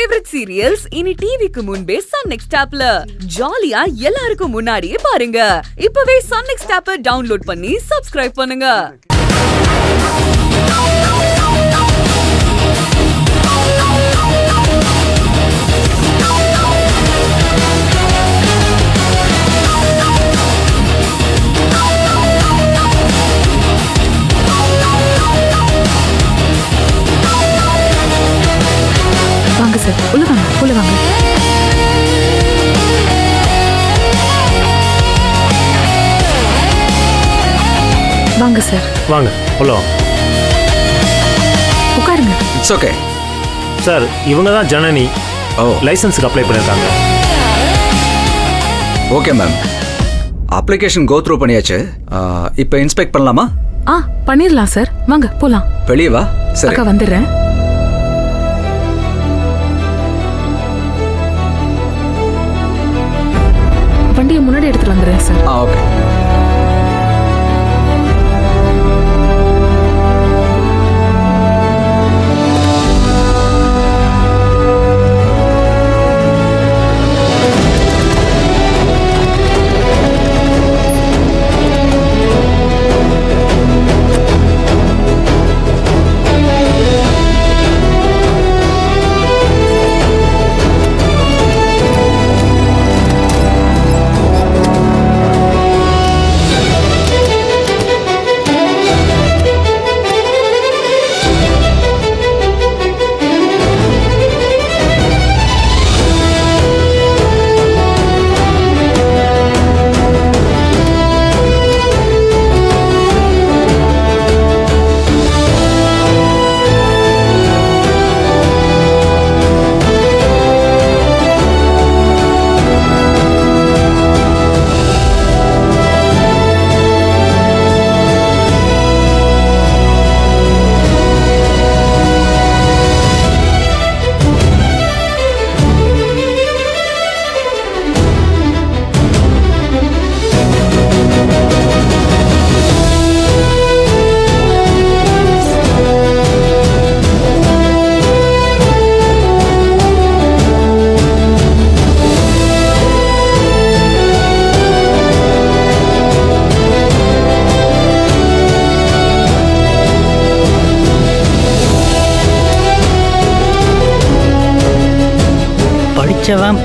Favourite serials இனி டிவிக்கு முன்பே சன் நெக்ஸ்ட் ஆப்ல ஜாலியா எல்லாருக்கும் முன்னாடியே பாருங்க. இப்பவே சன் நெக்ஸ்ட் ஆப்பை டவுன்லோட் பண்ணி சப்ஸ்கிரைப் பண்ணுங்க. வாங்க சார், உள்ள வாங்க, உள்ள வாங்க. வாங்க சார், வாங்க உள்ள வாங்க. உட்காருங்க. இட்ஸ் ஓகே சார், இவங்க தான் ஜனனி. ஓ லைசன்ஸுக்கு அப்ளை பண்ணியிருக்காங்க. Okay ma'am, application go through பண்ணியாச்சு. இப்போ இன்ஸ்பெக்ட் பண்ணலாமா? பண்ணிடலாம் சார், வாங்க போலாம். வெளியே வா. சரி, அக்கா வந்துடுறேன். வண்டியை முன்னாடி எடுத்துட்டு வந்துடுறேன் சார். ஓகே.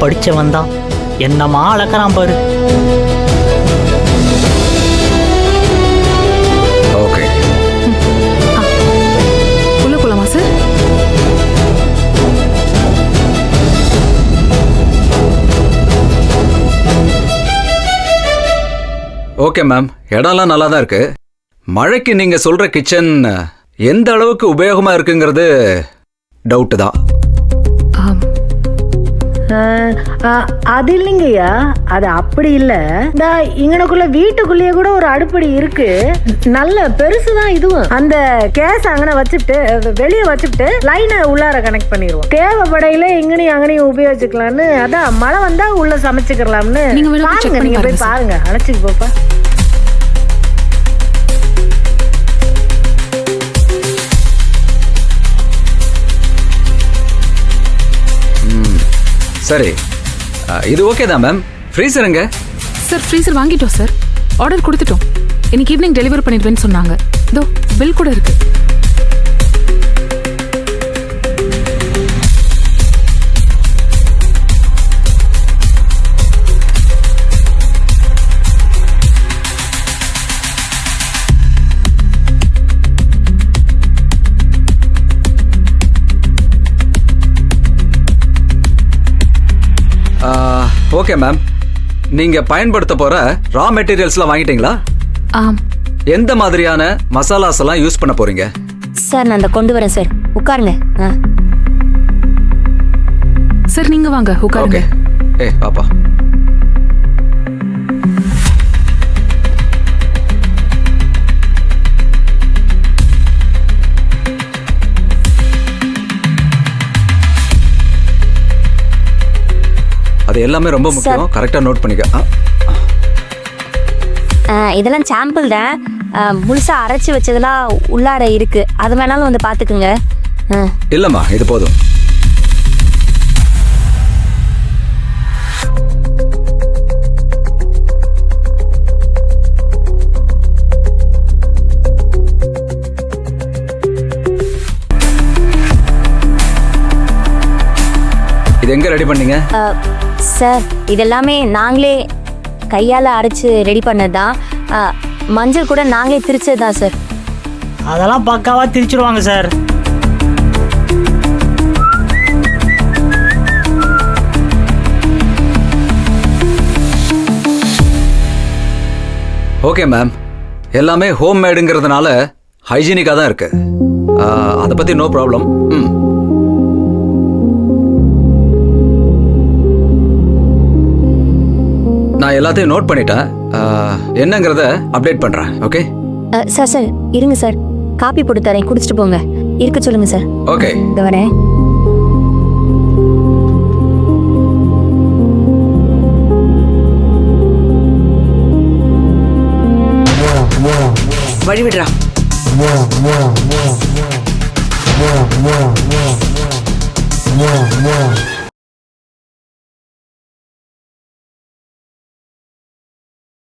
படிச்சவன் தான் என்னமா அளக்கிறான் பாரு. ஓகே, உள்ள போலாமா சார்? ஓகே மேம், இடம்லாம் நல்லா தான் இருக்கு. மழைக்கு நீங்க சொல்ற கிச்சன் எந்த அளவுக்கு உபயோகமா இருக்குங்கிறது டவுட்டு தான். அது இல்லைங்கய்யா, அது அப்படி இல்ல. இங்கனக்குள்ள வீட்டுக்குள்ளேயே கூட ஒரு அடுப்படி இருக்கு, நல்ல பெருசுதான் இதுவும். அந்த கேஸ் அங்கன வச்சுட்டு வெளியே வச்சுட்டு லைனை உள்ளார கனெக்ட் பண்ணிடுவோம். தேவைப்படையில இங்கனையும் அங்கனையும் உபயோகிச்சுக்கலாம்னு. அதான் மழை வந்தா உள்ள சமைச்சுக்கலாம்னு. பாருங்க, நீங்க போய் பாருங்க. அழைச்சிட்டு போப்பா. சரி, இது ஓகே தான் மேம். ஃப்ரீசர் எங்க? சார், ஃப்ரீசர் வாங்கிட்டோம் சார், ஆர்டர் கொடுத்துட்டோம். இன்னைக்கு ஈவினிங் டெலிவரி பண்ணிடுவேன்னு சொன்னாங்க. இதோ பில் கூட இருக்கு. ஓகே மேம், நீங்க பயன்படுத்த போற ரா மெட்டீரியல்ஸ்லாம் வாங்கிட்டீங்களா? எந்த மாதிரியான மசாலாஸ் எல்லாம் யூஸ் பண்ண போறீங்க? சார், நான் கொண்டு வரேன் சார், உட்காருங்க. சார், நீங்க வாங்க உட்காருங்க. ஓகே, பாப்பா. அது எல்லாமே ரொம்ப முக்கியம், கரெக்டா நோட் பண்ணிக்க. இதெல்லாம் சாம்பிள் தான், முழுசா அரைச்சி வச்சதெல்லாம் உள்ளார இருக்கு. அது வேணாலும் வந்து பாத்துக்குங்க. இல்லம்மா, இது போதும். இது எங்கே ரெடி பண்ணீங்க? சார் இதெல்லாமே நாங்களே கையால் அரைச்சு ரெடி பண்ணது தான். மஞ்சள் கூட நாங்களே திரிச்சது தான் சார். அதெல்லாம் பக்காவா திரிச்சிருவாங்க சார். ஓகே மேம், எல்லாமே ஹோம் மேடுங்கிறதுனால ஹைஜீனிக்காக தான் இருக்கு. அதை பற்றி நோ ப்ராப்ளம். ம், நான் எல்லாத்தையும் நோட் பண்ணிட்டேன். என்னங்கிறத அப்டேட் பண்ணுறேன். ஓகே சார் சார் இருங்க சார், காப்பி போட்டு தரேன், குடிச்சிட்டு போங்க. இருக்க சொல்லுங்க சார். ஓகே. இந்த வரேன். வழிவிடுறா.